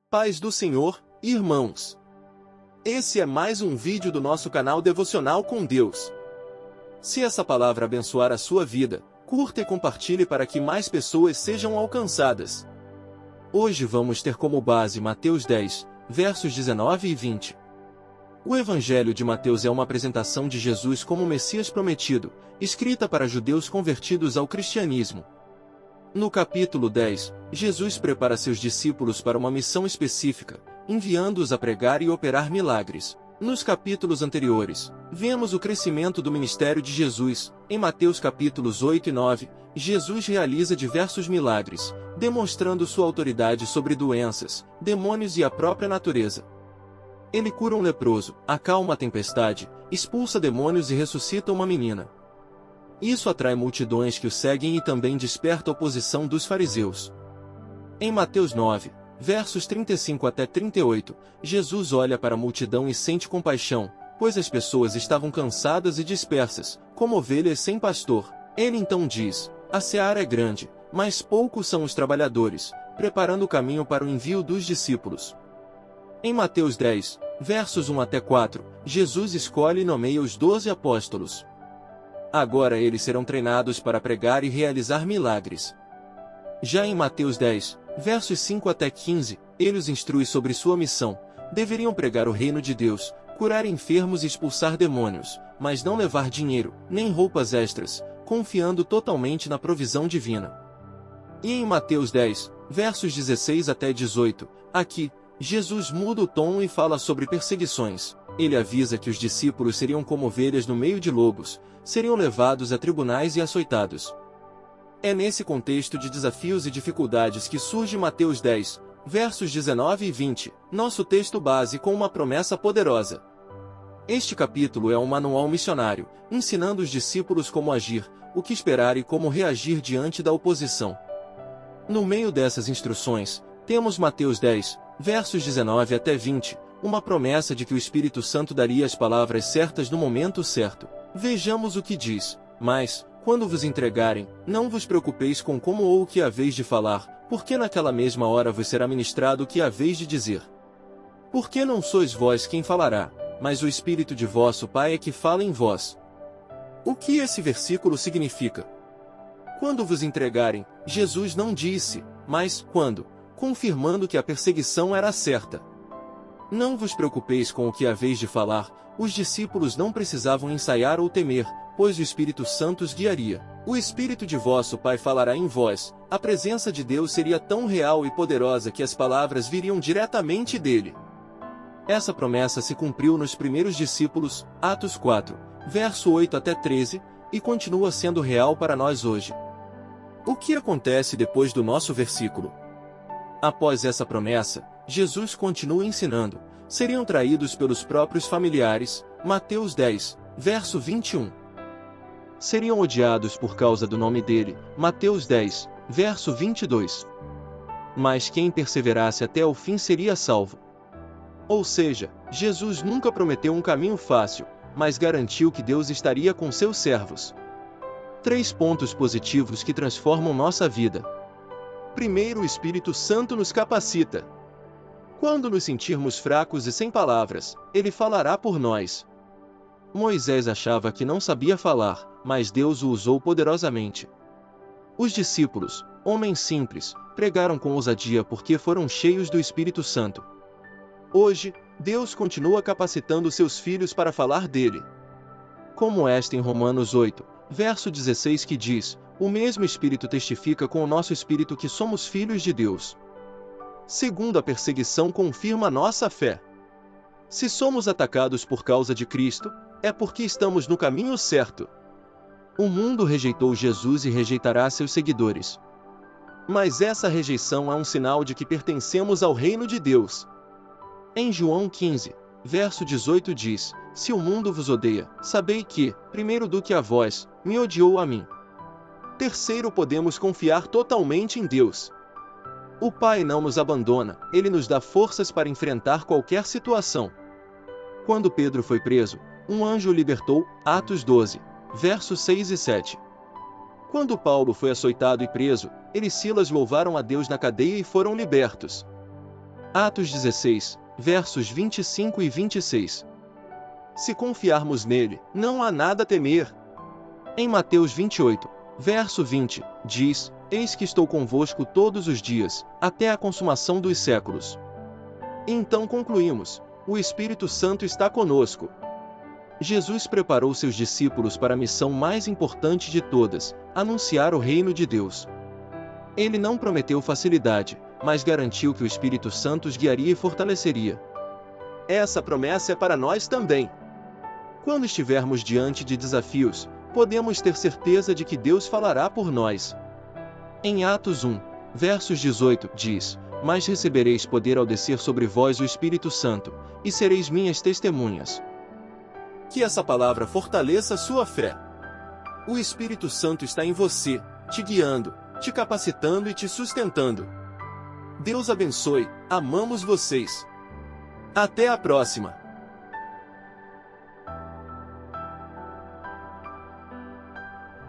Paz do Senhor, irmãos. Esse é mais um vídeo do nosso canal Devocional com Deus. Se essa palavra abençoar a sua vida, curta e compartilhe para que mais pessoas sejam alcançadas. Hoje vamos ter como base Mateus 10, versos 19 e 20. O Evangelho de Mateus é uma apresentação de Jesus como o Messias prometido, escrita para judeus convertidos ao cristianismo. No capítulo 10, Jesus prepara seus discípulos para uma missão específica, enviando-os a pregar e operar milagres. Nos capítulos anteriores, vemos o crescimento do ministério de Jesus. Em Mateus capítulos 8 e 9, Jesus realiza diversos milagres, demonstrando sua autoridade sobre doenças, demônios e a própria natureza. Ele cura um leproso, acalma a tempestade, expulsa demônios e ressuscita uma menina. Isso atrai multidões que o seguem e também desperta a oposição dos fariseus. Em Mateus 9, versos 35 até 38, Jesus olha para a multidão e sente compaixão, pois as pessoas estavam cansadas e dispersas, como ovelhas sem pastor. Ele então diz: "A seara é grande, mas poucos são os trabalhadores", preparando o caminho para o envio dos discípulos. Em Mateus 10, versos 1 até 4, Jesus escolhe e nomeia os 12 apóstolos. Agora eles serão treinados para pregar e realizar milagres. Já em Mateus 10, versos 5 até 15, ele os instrui sobre sua missão. Deveriam pregar o reino de Deus, curar enfermos e expulsar demônios, mas não levar dinheiro, nem roupas extras, confiando totalmente na provisão divina. E em Mateus 10, versos 16 até 18, aqui, Jesus muda o tom e fala sobre perseguições. Ele avisa que os discípulos seriam como ovelhas no meio de lobos, seriam levados a tribunais e açoitados. É nesse contexto de desafios e dificuldades que surge Mateus 10, versos 19 e 20, nosso texto base com uma promessa poderosa. Este capítulo é um manual missionário, ensinando os discípulos como agir, o que esperar e como reagir diante da oposição. No meio dessas instruções, temos Mateus 10, versos 19 até 20, uma promessa de que o Espírito Santo daria as palavras certas no momento certo. Vejamos o que diz: "Mas, quando vos entregarem, não vos preocupeis com como ou o que haveis de falar, porque naquela mesma hora vos será ministrado o que haveis de dizer. Porque não sois vós quem falará, mas o Espírito de vosso Pai é que fala em vós." O que esse versículo significa? Quando vos entregarem, Jesus não disse, mas quando, confirmando que a perseguição era certa. Não vos preocupeis com o que haveis de falar. Os discípulos não precisavam ensaiar ou temer, pois o Espírito Santo os guiaria. O Espírito de vosso Pai falará em vós. A presença de Deus seria tão real e poderosa que as palavras viriam diretamente dele. Essa promessa se cumpriu nos primeiros discípulos, Atos 4, verso 8 até 13, e continua sendo real para nós hoje. O que acontece depois do nosso versículo? Após essa promessa, Jesus continua ensinando. Seriam traídos pelos próprios familiares, Mateus 10, verso 21. Seriam odiados por causa do nome dele, Mateus 10, verso 22. Mas quem perseverasse até o fim seria salvo. Ou seja, Jesus nunca prometeu um caminho fácil, mas garantiu que Deus estaria com seus servos. 3 pontos positivos que transformam nossa vida. Primeiro, o Espírito Santo nos capacita. Quando nos sentirmos fracos e sem palavras, ele falará por nós. Moisés achava que não sabia falar, mas Deus o usou poderosamente. Os discípulos, homens simples, pregaram com ousadia porque foram cheios do Espírito Santo. Hoje, Deus continua capacitando seus filhos para falar dele. Como esta em Romanos 8, verso 16 que diz: "O mesmo Espírito testifica com o nosso espírito que somos filhos de Deus." Segundo, a perseguição confirma nossa fé. Se somos atacados por causa de Cristo, é porque estamos no caminho certo. O mundo rejeitou Jesus e rejeitará seus seguidores. Mas essa rejeição é um sinal de que pertencemos ao reino de Deus. Em João 15, verso 18 diz: "Se o mundo vos odeia, sabei que, primeiro do que a vós, me odiou a mim." Terceiro, podemos confiar totalmente em Deus. O Pai não nos abandona, ele nos dá forças para enfrentar qualquer situação. Quando Pedro foi preso, um anjo o libertou, Atos 12, versos 6 e 7. Quando Paulo foi açoitado e preso, ele e Silas louvaram a Deus na cadeia e foram libertos. Atos 16, versos 25 e 26. Se confiarmos nele, não há nada a temer. Em Mateus 28, verso 20, diz: Eis que estou convosco todos os dias, até a consumação dos séculos. Então concluímos: o Espírito Santo está conosco. Jesus preparou seus discípulos para a missão mais importante de todas: anunciar o reino de Deus. Ele não prometeu facilidade, mas garantiu que o Espírito Santo os guiaria e fortaleceria. Essa promessa é para nós também. Quando estivermos diante de desafios, podemos ter certeza de que Deus falará por nós. Em Atos 1, versos 18, diz: Mas recebereis poder ao descer sobre vós o Espírito Santo, e sereis minhas testemunhas. Que essa palavra fortaleça sua fé. O Espírito Santo está em você, te guiando, te capacitando e te sustentando. Deus abençoe, amamos vocês. Até a próxima!